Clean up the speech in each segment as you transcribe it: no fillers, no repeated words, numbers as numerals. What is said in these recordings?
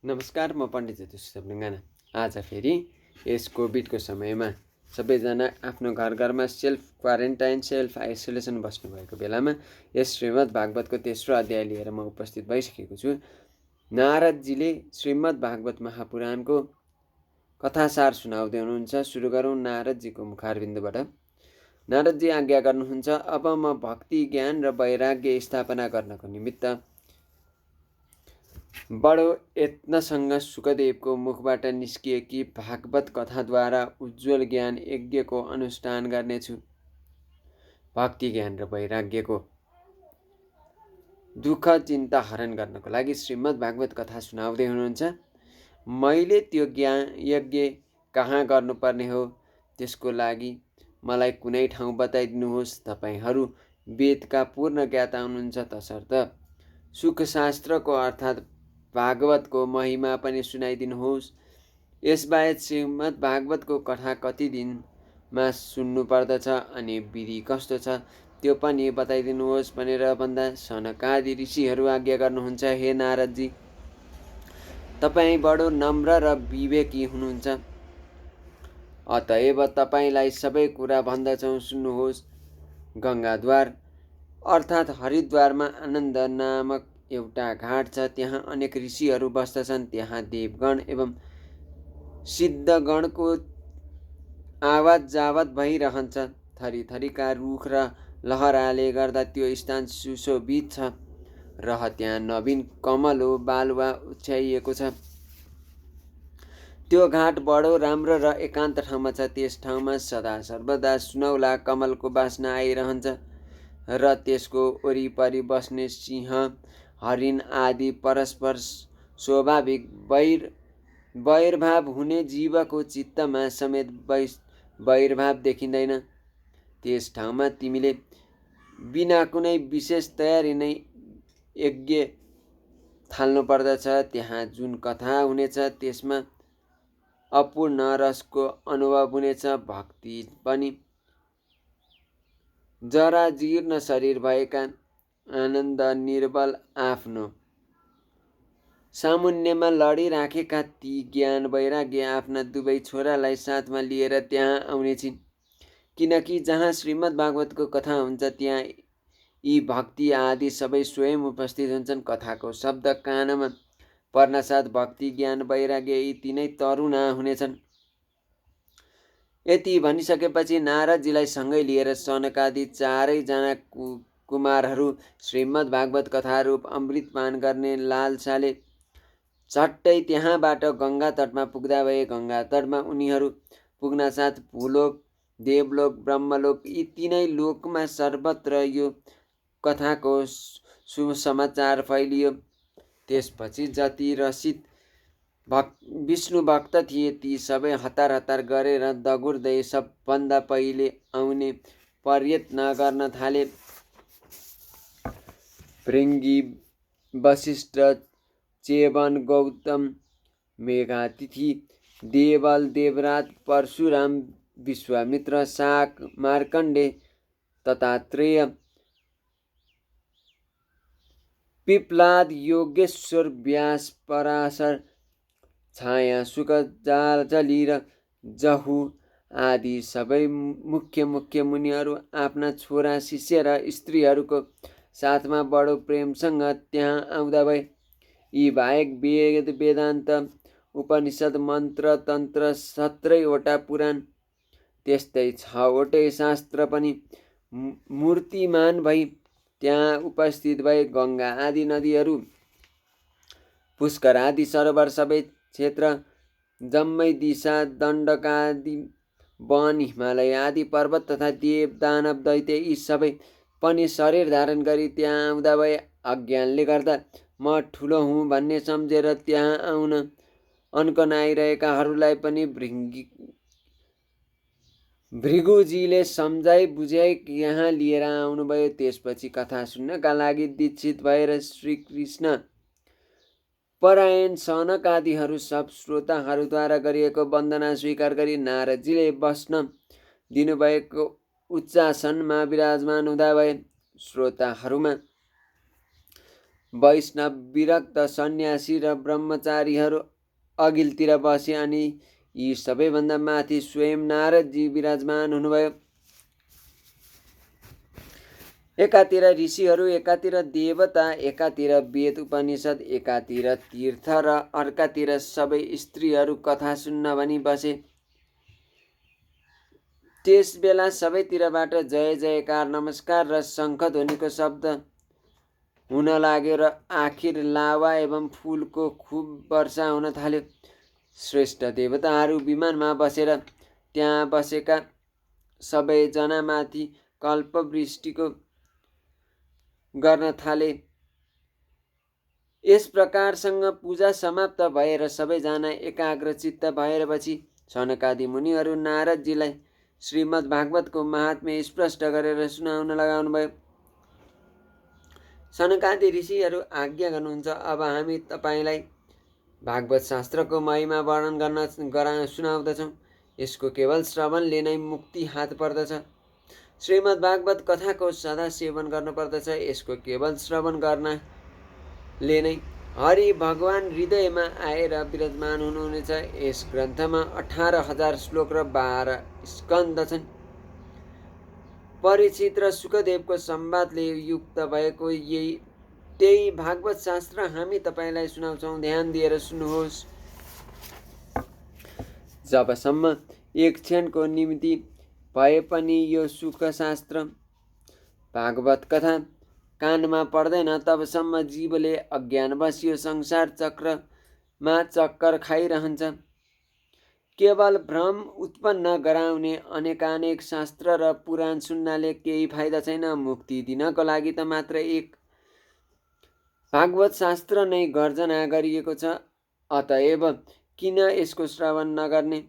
नमस्कार, म पण्डित ज्योतिष ढुङ्गाना। आज फेरि यस कोभिडको समयमा सबैजना आफ्नो घर घरमा सेल्फ क्वारेन्टाइन सेल्फ आइसोलेसन बस्नुभएको बेलामा यस श्रीमद् भागवतको तेस्रो अध्याय लिएर म उपस्थित भइसकेको छु। नारदजीले श्रीमद् भागवत महापुराणको कथासार सुनाउँदै हुनुहुन्छ। सुरु गरौँ नारदजीको मुखारबिन्दबाट। नारदजी आज्ञा गर्नुहुन्छ, अब म भक्ति ज्ञान र वैराग्य स्थापना गर्नको निमित्त बडो यत्नसँग सुखदेवको मुखबाट निस्किएकी भागवत कथाद्वारा उज्जवल ज्ञान यज्ञको अनुष्ठान गर्नेछु। भक्ति ज्ञान र वैराग्यको दुःख चिन्ता हरण गर्नको लागि श्रीमद् भागवत कथा सुनाउँदै हुनुहुन्छ। मैले त्यो ज्ञान यज्ञ कहाँ गर्नुपर्ने हो त्यसको लागि मलाई कुनै ठाउँ बताइदिनुहोस्। तपाईहरू वेदका पूर्ण ज्ञाता हुनुहुन्छ, तसर्थ सुखशास्त्रको अर्थात् भागवतको महिमा पनि सुनाइदिनुहोस्। यसबाहेक श्रीमद् भागवतको कथा कति दिनमा सुन्नु पर्दछ अनि विधि कस्तो छ त्यो पनि बताइदिनुहोस् भनेर भन्दा सनकादि ऋषिहरू आज्ञा गर्नुहुन्छ, हे नारदजी, तपाईँ बडो नम्र र विवेकी हुनुहुन्छ, अतएव तपाईँलाई सबै कुरा भन्दछौँ, सुन्नुहोस्। गङ्गाद्वार अर्थात् हरिद्वारमा आनन्द नामक एउटा घाट छ। त्यहाँ अनेक ऋषिहरू बस्दछन्। त्यहाँ देवगण एवं सिद्धगणको आवाज जावत भइरहन्छ। थरी थरीका रुख र लहराले गर्दा त्यो स्थान सुशोभित छ। त्यहाँ नवीन कमलो बालुवा उछ्याइएको छ। त्यो घाट बडो राम्रो र एकान्त ठाउँमा छ। त्यस ठाउँमा सदा सर्वदा सुनौला कमलको बासना आइरहन्छ र त्यसको वरिपरि बस्ने सिंह हरिण आदि परस्पर स्वाभाविक वैरभाव हुने जीवको चित्तमा समेत वैरभाव देखिँदैन। त्यस ठाउँमा तिमीले बिना कुनै विशेष तयारी नै यज्ञ थाल्नु पर्दछ। त्यहाँ जुन कथा हुनेछ त्यसमा अपूर्ण रसको अनुभव हुनेछ। भक्ति पनि जरा जीर्ण शरीर भएका आनन्द निर्बल आफ्नो सामुन्यमा लडिराखेका ती ज्ञान वैराग्य आफ्ना दुवै छोरालाई साथमा लिएर त्यहाँ आउनेछिन्। किनकि जहाँ श्रीमद् भागवतको कथा हुन्छ त्यहाँ यी भक्ति आदि सबै स्वयं उपस्थित हुन्छन्। कथाको शब्द कानमा पर्नासाथ भक्ति ज्ञान वैराग्य यी तीनै तरुणा हुनेछन्। यति भनिसकेपछि नारदजीलाई सँगै लिएर सनकादि चारैजना कुमारहरू श्रीमद् भागवत कथारूप अमृतपान गर्ने लालसाले झट्टै त्यहाँबाट गङ्गा तटमा पुग्दा भए। गङ्गा तटमा उनीहरू पुग्नासाथ भूलोक, देवलोक, ब्रह्मलोक यी तीनै लोकमा सर्वत्र यो कथाको सुसमाचार फैलियो। त्यसपछि जति रसित विष्णु भक्त थिए ती सबै हतार हतार गरेर दगुर्दै सबभन्दा पहिले आउने प्रयत्न गर्न थाले। भृङ्गी, वशिष्ठ, चेवन, गौतम, मेघातिथि, देवल, देवराज, परशुराम, विश्वामित्र, शाक, मार्कण्डे, दत्तात्रेय, पिप्लाद, योगेश्वर, व्यास, पराशर, छाया, शुक, जालजली र जहु आदि सबै मुख्य मुनिहरू आफ्ना छोरा शिष्य र स्त्रीहरूको साथमा बडो प्रेमसँग त्यहाँ आउँदा भए। यी बाहेक वेद, वेदान्त, उपनिषद, मन्त्र, तन्त्र, 17वटा पुराण, त्यस्तै 6वटै शास्त्र पनि मूर्तिमान भई त्यहाँ उपस्थित भए। गङ्गा आदि नदीहरू, पुष्कर आदि सरोवर, सबै क्षेत्र, जम्मै दिशा, दण्डकादि वन, हिमालय आदि पर्वत तथा देव, दानव, दैत्य यी सबै पनि शरीर धारण गरी त्यहाँ आउँदा भए। अज्ञानले गर्दा म ठुलो हुँ भन्ने सम्झेर त्यहाँ आउन अन्कन आइरहेकाहरूलाई पनि भृगुजीले सम्झाइ बुझाइ यहाँ लिएर आउनुभयो। त्यसपछि कथा सुन्नका लागि दीक्षित भएर श्रीकृष्ण परायण सनक आदिहरू सब श्रोताहरूद्वारा गरिएको वन्दना स्वीकार गरी नारदजीले बस्न दिनुभएको उच्चासनमा विराजमान हुँदा भए। श्रोताहरूमा वैष्णव विरक्त सन्यासी र ब्रह्मचारीहरू अघिल्तिर बसे अनि यी सबैभन्दा माथि स्वयं नारदजी विराजमान हुनुभयो। एकातिर ऋषिहरू, एकातिर देवता, एकातिर वेद उपनिषद, एकातिर तीर्थ र अर्कातिर सबै स्त्रीहरू कथा सुन्न भनी बसे। त्यस बेला सबैतिरबाट जय जयकार, नमस्कार र शङ्खध्वनिको शब्द हुन लाग्यो र आखिर लावा एवं फुलको खुब वर्षा हुन थाल्यो। श्रेष्ठ देवताहरू विमानमा बसेर त्यहाँ बसेका सबैजनामाथि कल्पवृष्टिको गर्न थाले। यस प्रकारसँग पूजा समाप्त भएर सबैजना एकाग्रचित्त भएपछि सनकादि मुनिहरू नारदजीलाई श्रीमद् भागवतको महात्म्य स्पष्ट गरेर सुनाउन लगाउनुभयो। सनकादि ऋषिहरू आज्ञा गर्नुहुन्छ, अब हामी तपाईँलाई भागवत शास्त्रको महिमा वर्णन गर्न सुनाउँदछौँ। यसको केवल श्रवणले नै मुक्ति हात पर्दछ। श्रीमद् भागवत कथाको सदा सेवन गर्नुपर्दछ। यसको केवल श्रवण गर्नाले नै हरि भगवान हृदयमा आएर विराजमान हुनुहुनेछ। यस ग्रन्थमा 18,000 श्लोक र 12 स्कन्द छन्। परीक्षित र सुखदेवको संवादले युक्त भएको त्यही भागवत शास्त्र हामी तपाईँलाई सुनाउँछौँ। ध्यान दिएर सुन्नुहोस्। जबसम्म एक क्षणको निम्ति भए पनि यो सुख शास्त्र भागवत कथा कानमा पर्दैन, तबसम्म जीवले अज्ञानवश यो संसार चक्रमा चक्कर खाइरहन्छ। केवल भ्रम उत्पन्न गराउने अनेकानेक शास्त्र र पुराण सुन्नाले केही फाइदा छैन। मुक्ति दिनको लागि त मात्र एक भागवत शास्त्र नै गर्जना गरिएको छ। अतएव किन यसको श्रवण नगर्ने?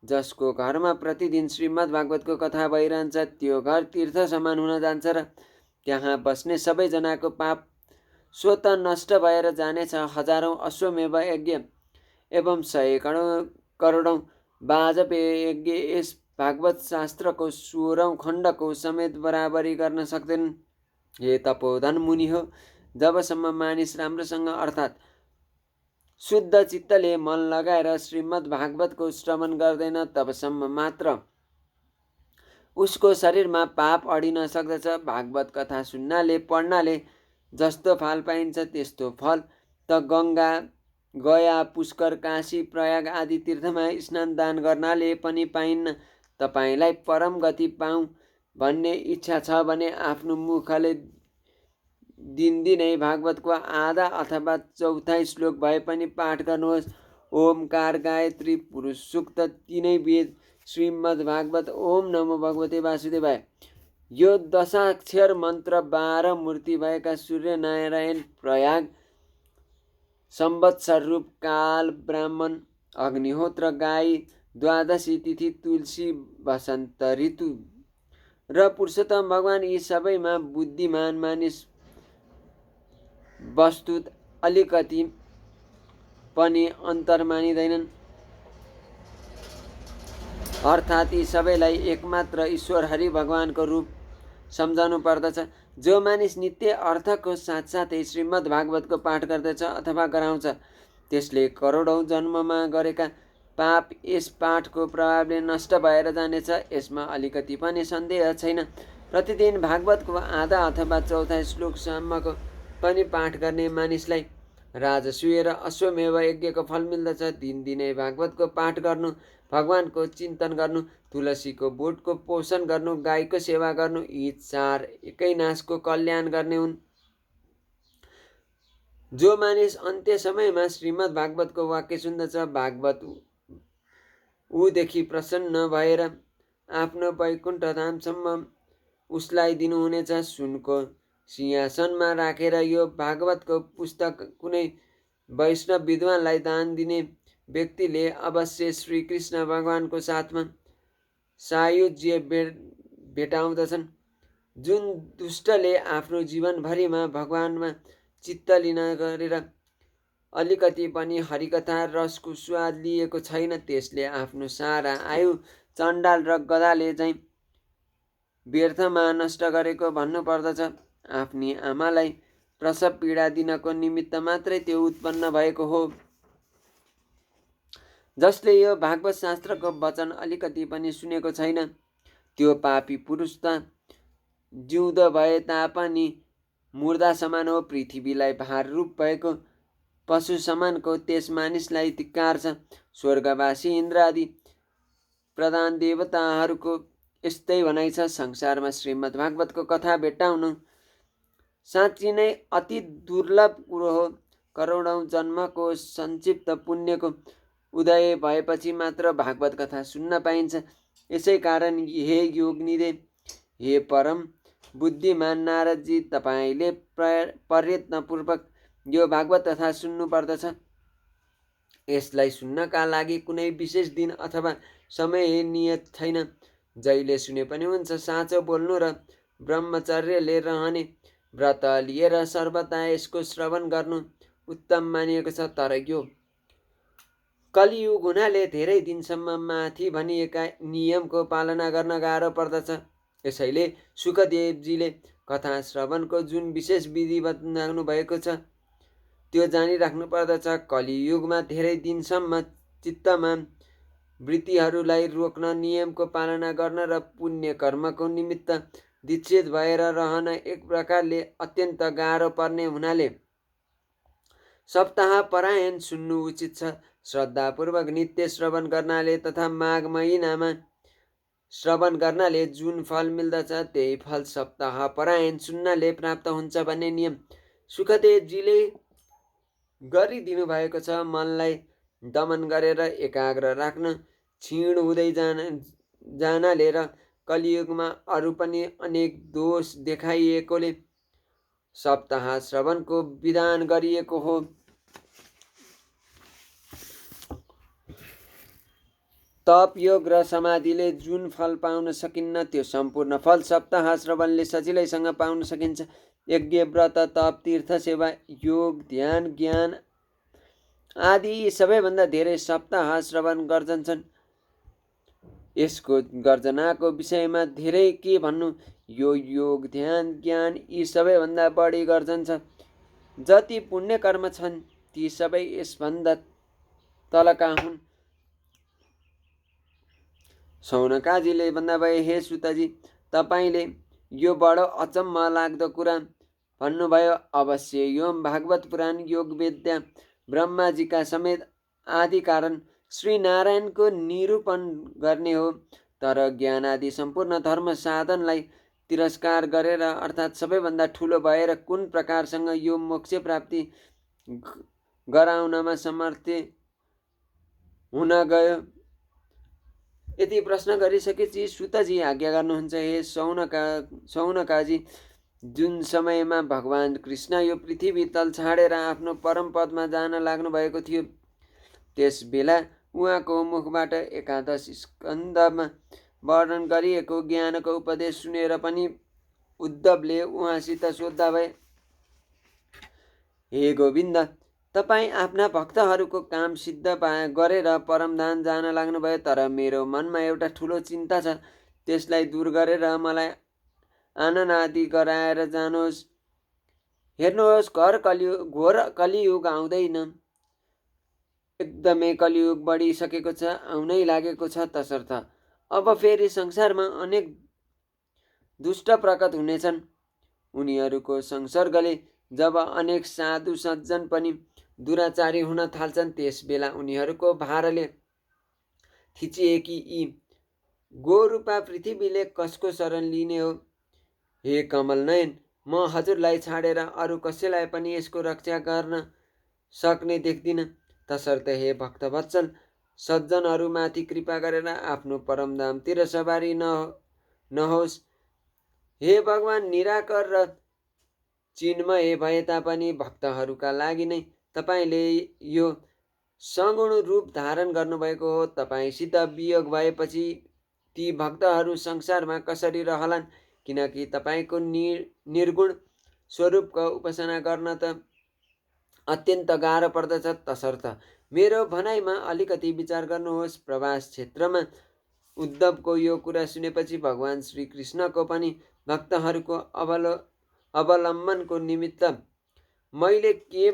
जसको घरमा प्रतिदिन श्रीमद् भागवतको कथा भइरहन्छ त्यो घर तीर्थ समान हुन जान्छ र त्यहाँ बस्ने सबैजनाको पाप स्वत नष्ट भएर जानेछ। हजारौं अश्वमेव यज्ञ एवं 100 करोडौं वाजपेय यज्ञ यस भागवत शास्त्रको 16औं खण्डको समेत बराबरी गर्न सक्दैनन्। हे तपोधन मुनि हो, जबसम्म मानिस राम्रोसँग अर्थात् शुद्ध चित्तले मन लगाएर श्रीमद् भागवतको श्रवण गर्दैन, तबसम्म मात्र उसको शरीरमा पाप अडिन सक्दछ। भागवत कथा सुन्नाले पढ्नाले जस्तो फल पाइन्छ त्यस्तो फल त गङ्गा, गया, पुष्कर, काशी, प्रयाग आदि तीर्थमा स्नान दान गर्नाले पनि पाइन्न। तपाईँलाई परम गति पाऊँ भन्ने इच्छा छ भने आफ्नो मुखले दिनदिनै भागवतको आधा अथवा चौथाइ श्लोक भए पनि पाठ गर्नुहोस्। ओमकार, गायत्री, पुरुष सूक्त, तीनै वेद, श्रीमद् भागवत, ओम नमो भगवते वासुदेवाय। यो दशाक्षर मन्त्र 12 मूर्ति भएका सूर्य नारायण, प्रयाग, संवत्सर रूप, काल, ब्राह्मण, अग्निहोत्र, गाई, द्वादशी तिथि, तुलसी, वसन्त ऋतु र पुरुषोत्तम भगवान यी सबैमा बुद्धिमान मानिस वस्तुत अलिकति पनि अन्तर मानिँदैनन्। अर्थात् यी सबैलाई एकमात्र ईश्वर हरि भगवानको रूप सम्झनु पर्दछ। जो मानिस नित्य अर्थको साथसाथै श्रीमद् भागवतको पाठ गर्दछ अथवा गराउँछ त्यसले करोडौं जन्ममा गरेका पाप यस पाठको प्रभावले नष्ट भएर जानेछ। यसमा अलिकति पनि सन्देह छैन। प्रतिदिन भागवतको आधा अथवा चौथाइ श्लोकसम्मको पनि पाठ गर्ने मानिसलाई राजसूय र अश्वमेव यज्ञको फल मिल्दछ। दिनदिनै भागवतको पाठ गर्नु, भगवानको चिन्तन गर्नु, तुलसीको बोटको पोषण गर्नु, गाईको सेवा गर्नु, यी 4 एकै नासको कल्याण गर्ने हुन्। जो मानिस अन्त्य समयमा श्रीमद् भागवतको वाक्य सुन्दछ, भागवत ऊदेखि प्रसन्न भएर आफ्नो वैकुण्ठ धामसम्म उसलाई दिनुहुनेछ। सुनको सिंहासनमा राखेर यो भागवतको पुस्तक कुनै वैष्णव विद्वानलाई दान दिने व्यक्तिले अवश्य श्रीकृष्ण भगवानको साथमा सायुज्य भेटाउँदछन्। जुन दुष्टले आफ्नो जीवनभरिमा भगवानमा चित्त लिन गरेर अलिकति पनि हरिकथा रसको स्वाद लिएको छैन त्यसले आफ्नो सारा आयु चण्डाल र गधाले चाहिँ व्यर्थमा नष्ट गरेको भन्नुपर्दछ। आफ्नी आमालाई प्रसव पीडा दिनको निमित्त मात्रै त्यो उत्पन्न भएको हो। जसले यो भागवत शास्त्रको वचन अलिकति पनि सुनेको छैन त्यो पापी पुरुष त जिउँदो भए तापनि मुर्दा समान हो। पृथ्वीलाई भार रूप भएको पशु समानको त्यस मानिसलाई धिक्कार छ। स्वर्गवासी इन्द्र आदि प्रधान देवताहरूको यस्तै भनाइ छ। संसारमा श्रीमद् भागवतको कथा भेट्टाउनु साँच्ची नै अति दुर्लभ कुरो हो। करोडौँ जन्मको संक्षिप्त पुण्यको उदय भएपछि मात्र भागवत कथा सुन्न पाइन्छ। यसै कारण हे योगनिधे, हे परम बुद्धिमान नारदजी, तपाईँले प्रयत्नपूर्वक यो भागवत कथा सुन्नु पर्दछ। यसलाई सुन्नका लागि कुनै विशेष दिन अथवा समय नियत छैन। जहिले सुने पनि हुन्छ। साँचो बोल्नु र ब्रह्मचर्यले रहने व्रत लिएर सर्वदा यसको श्रवण गर्नु उत्तम मानिएको छ। तर यो कलियुग हुनाले धेरै दिनसम्म माथि भनिएका नियमको पालना गर्न गाह्रो पर्दछ। यसैले सुखदेवजीले कथा श्रवणको जुन विशेष विधि बताउनु भएको छ त्यो जानिराख्नु पर्दछ। कलियुगमा धेरै दिनसम्म चित्तमा वृत्तिहरूलाई रोक्न, नियमको पालना गर्न र पुण्य कर्मको निमित्त दीक्षित भएर रहन एक प्रकारले अत्यन्त गाह्रो पर्ने हुनाले सप्ताह परायण सुन्नु उचित छ। श्रद्धापूर्वक नित्य श्रवण गर्नाले तथा माघ महिनामा श्रवण गर्नाले जुन फल मिल्दछ त्यही फल सप्ताह परायण सुन्नाले प्राप्त हुन्छ भन्ने नियम सुखदेवजीले गरिदिनु भएको छ। मनलाई दमन गरेर एकाग्र राख्न क्षीण हुँदै जानाले र कलियुगमा अरू पनि अनेक दोष देखाइएकोले सप्ताह श्रवणको विधान गरिएको हो। तप, योग र समाधिले जुन फल पाउन सकिन्न त्यो सम्पूर्ण फल सप्ताह श्रवणले सजिलैसँग पाउन सकिन्छ। यज्ञ, व्रत, तप, तीर्थ सेवा, योग, ध्यान, ज्ञान आदि सबैभन्दा धेरै सप्ताह श्रवण गर्जन्छन्। यसको गर्जनाको विषयमा धेरै के भन्नु। यो योग, ध्यान, ज्ञान यी सबैभन्दा बढी गर्जन्छ। जति पुण्य कर्म छन् ती सबै यसभन्दा तलका हुन्। सौनकाजीले भन्दा भए, हे सुतजी, तपाईँले यो बडो अचम्म लाग्दो कुरा भन्नुभयो। अवश्य यो भागवत पुराण योग वेद्या ब्रह्माजीका समेत आदि कारण श्री नारायणको निरूपण गर्ने हो। तर ज्ञान आदि सम्पूर्ण धर्म साधनलाई तिरस्कार गरेर अर्थात् सबैभन्दा ठुलो भएर कुन प्रकारसँग यो मोक्ष प्राप्ति गराउनमा समर्थ हुन गयो। यति प्रश्न गरिसकेपछि सुतजी आज्ञा गर्नुहुन्छ, हे सौनकाजी, जुन समयमा भगवान कृष्ण यो पृथ्वी तल छाडेर आफ्नो परम पदमा जान लाग्नु भएको थियो त्यस बेला उहाँको मुखबाट एकादश स्कन्धमा वर्णन गरिएको ज्ञानको उपदेश सुनेर पनि उद्धवले उहाँसित सोद्धा भए, हे गोविन्द, तपाईँ आफ्ना भक्तहरूको काम सिद्ध गरेर परमधाम जान लाग्नुभयो। तर मेरो मनमा एउटा ठुलो चिन्ता छ। त्यसलाई दूर गरेर मलाई आनन्द आदि गराएर जानुहोस्। हेर्नुहोस्, घोर कलियुग आउँदैन। एकदमै कलियुग बढिसकेको छ, आउनै लागेको छ। तसर्थ अब फेरि संसारमा अनेक दुष्ट प्रकट हुनेछन्। उनीहरूको संसर्गले जब अनेक साधु सज्जन पनि दुराचारी हुन थाल्छन् त्यस बेला उनीहरूको भारले थिचिएकी यी गोरूपा पृथ्वीले कसको शरण लिने हो। हे कमल नयन, म हजुरलाई छाडेर अरू कसैलाई पनि यसको रक्षा गर्न सक्ने देख्दिन। तसर्थ हे भक्तवत्सल, सज्जनहरूमाथि कृपा गरेर आफ्नो परमधामतिर सवारी नहोस्। हे भगवान, निराकर र चिन्मय भए तापनि भक्तहरूका लागि नै तपाईँले यो सगुण रूप धारण गर्नुभएको हो। तपाईँसित वियोग भएपछि ती भक्तहरू संसारमा कसरी रहलान्, किनकि तपाईँको निर्गुण स्वरूपको उपासना गर्न त अत्यन्त गाह्रो पर्दछ। तसर्थ मेरो भनाइमा अलिकति विचार गर्नुहोस्। प्रवास क्षेत्रमा उद्धवको यो कुरा सुनेपछि भगवान श्री कृष्णको पनि भक्तहरूको अवलम्बनको निमित्त मैले के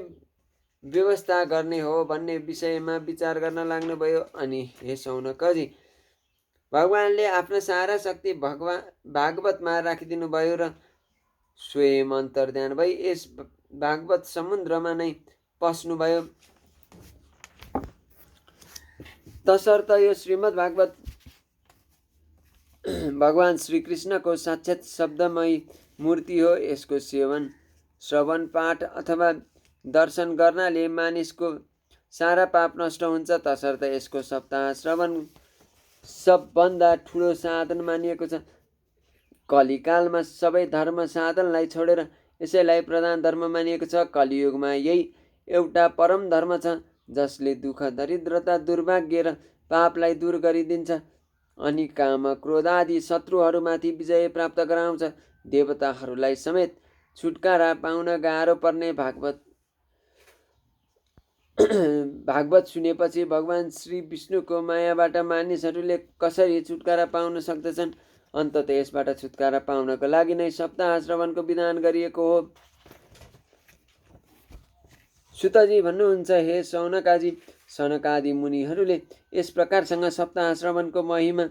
व्यवस्था गर्ने हो भन्ने विषयमा विचार गर्न लाग्नुभयो। अनि हे शौनकजी, भगवानले आफ्नो सारा शक्ति भागवतमा राखिदिनु भयो र स्वयं अन्तर्ध्यान भई यस भागवत समुद्रमा नै पस्नुभयो। तसर्थ यो श्रीमद् भागवत भगवान श्रीकृष्णको साक्षात् शब्दमयी मूर्ति हो। यसको सेवन, श्रवण, पाठ अथवा दर्शन गर्नाले मानिसको सारा पाप नष्ट हुन्छ। तसर्थ यसको सप्ताह श्रवण सबभन्दा ठुलो साधन मानिएको छ। कलिकालमा सबै धर्म साधनलाई छोडेर यसैलाई प्रधान धर्म मानिएको छ। कलियुगमा यही एउटा परम धर्म छ जसले दुःख, दरिद्रता, दुर्भाग्य र पापलाई दूर गरिदिन्छ अनि काम, क्रोध आदि शत्रुहरूमाथि विजय प्राप्त गराउँछ। देवताहरूलाई समेत छुटकारा पाउन गाह्रो पर्ने भागवत सुनेपछि भगवान श्री विष्णुको मायाबाट मानिसहरूले कसरी छुटकारा पाउन सक्दछन्? अन्ततः यसबाट छुटकारा पाउनको लागि नै सप्ताह श्रवणको विधान गरिएको हो। सुतजी भन्नुहुन्छ, हे शौनकाजी, सनकादि मुनिहरूले यस प्रकारसँग सप्ताह श्रवणको महिमा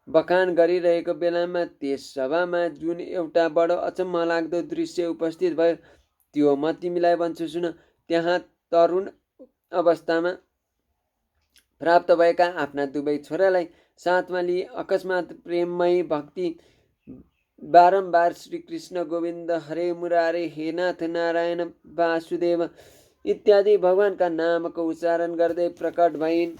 बखान गरिरहेको बेलामा त्यस सभामा जुन एउटा बडो अचम्म लाग्दो दृश्य उपस्थित भयो त्यो म तिमीलाई भन्छु सुन। त्यहाँ तरुण अवस्थामा प्राप्त भएका आफ्ना दुवै छोरालाई साथमा लिई अकस्मात प्रेममयी भक्ति बारम्बार श्रीकृष्ण गोविन्द हरे मुरारे, हे नाथ नारायण वासुदेव इत्यादि भगवानका नामको उच्चारण गर्दै प्रकट भइन्।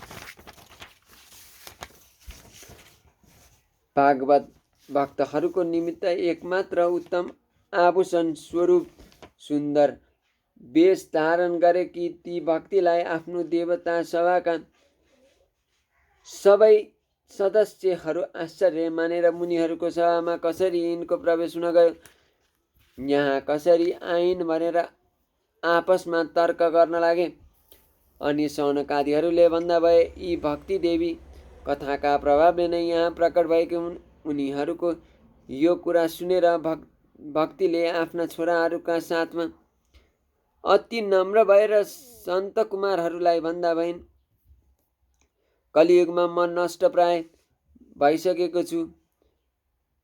भागवत भक्तहरूको निमित्त एकमात्र उत्तम आभूषण स्वरूप सुन्दर वेश धारण गरेकी ती भक्तिलाई आफ्नो देवता सभाका सबै सदस्यहरू आश्चर्य मानेर मुनिहरूको सभामा कसरी यिनको प्रवेश हुन गयो, यहाँ कसरी आइन् भनेर आपसमा तर्क गर्न लागे। अनि शौनकादिहरूले भन्दा भए, यी भक्ति देवी कथाका प्रभावले नै यहाँ प्रकट भएकी हुन्। उनीहरूको यो कुरा सुनेर भक्तिले आफ्ना छोराहरूका साथमा अति नम्र भएर सन्त कुमारहरूलाई भन्दा भइन्, कलियुगमा म नष्ट प्राय भइसकेको छु।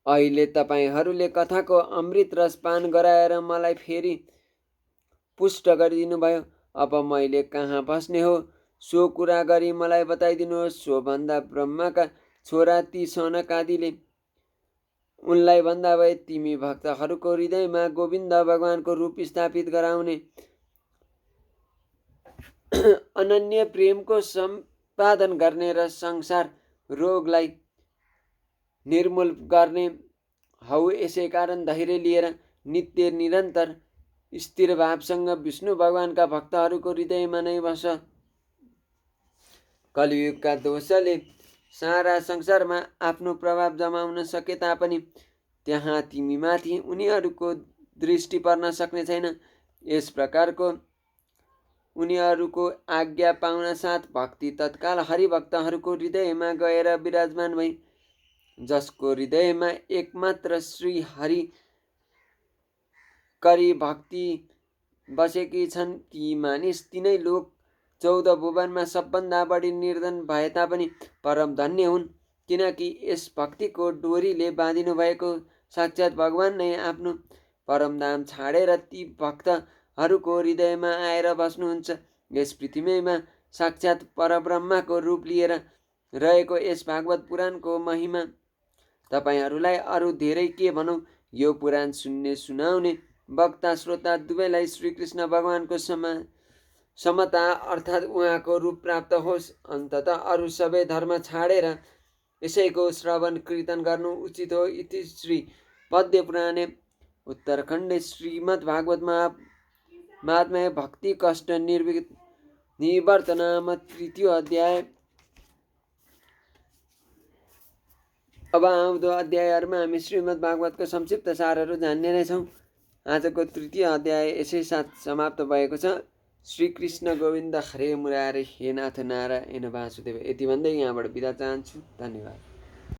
अहिले तपाईँहरूले कथाको अमृत रस पान गराएर मलाई फेरि पुष्ट गरिदिनु भयो। अब मैले कहाँ बस्ने हो सो कुरा गरी मलाई बताइदिनुहोस्। सोभन्दा ब्रह्माका छोरा ती सनकादिले उनलाई भन्दा भए, तिमी भक्तहरूको हृदयमा गोविन्द भगवानको रूप स्थापित गराउने, अनन्य प्रेमको सम्पादन गर्ने र संसार रोगलाई निर्मूल गर्ने हौ। यसै कारण धैर्य लिएर नित्य निरन्तर स्थिर भावसँग विष्णु भगवानका भक्तहरूको हृदयमा नै बस। कलियुगका दोषले सारा संसारमा आफ्नो प्रभाव जमाउन सके तापनि त्यहाँ तिमीमाथि उनीहरूको दृष्टि पर्न सक्ने छैन। यस प्रकारको उनीहरूको आज्ञा पाउन साथ भक्ति तत्काल हरिभक्तहरूको हृदयमा गएर विराजमान भई, जसको हृदयमा एकमात्र श्री हरि करी भक्ति बसेकी छन्, ती मानिस तिनै लोक 14 भुवनमा सबभन्दा बढी निर्धन भए तापनि परम धन्य हुन्, किनकि यस भक्तिको डोरीले बाँधिनु भएको साक्षात् भगवान नै आफ्नो परमधाम छाडेर ती भक्तहरूको हृदयमा आएर बस्नुहुन्छ। यस पृथ्वीमा साक्षात् परब्रह्मको रूप लिएर रहेको यस भागवत पुराणको महिमा तपाईहरूलाई अरू धेरै के भनौँ। यो पुराण सुन्ने सुनाउने वक्ता श्रोता दुवैलाई श्रीकृष्ण भगवानको समता अर्थात् उहाँको रूप प्राप्त होस्। अन्ततः अरू सबै धर्म छाडेर यसैको श्रवण कीर्तन गर्नु उचित हो। इति श्री पद्य पुराणे उत्तरखण्डे श्रीमद् भागवत महात्म्य भक्ति कष्ट निवर्तनाम 3 अध्याय। अब आउँदो अध्यायहरूमा हामी श्रीमद् भागवतको संक्षिप्त सारहरू जान्ने नै छौँ। आजको 3 अध्याय यसै साथ समाप्त भएको छ। श्रीकृष्ण गोविन्द हरे मुरारे, हे नाथ नारायण वासुदेव यति भन्दै यहाँबाट बिदा चाहन्छु। धन्यवाद।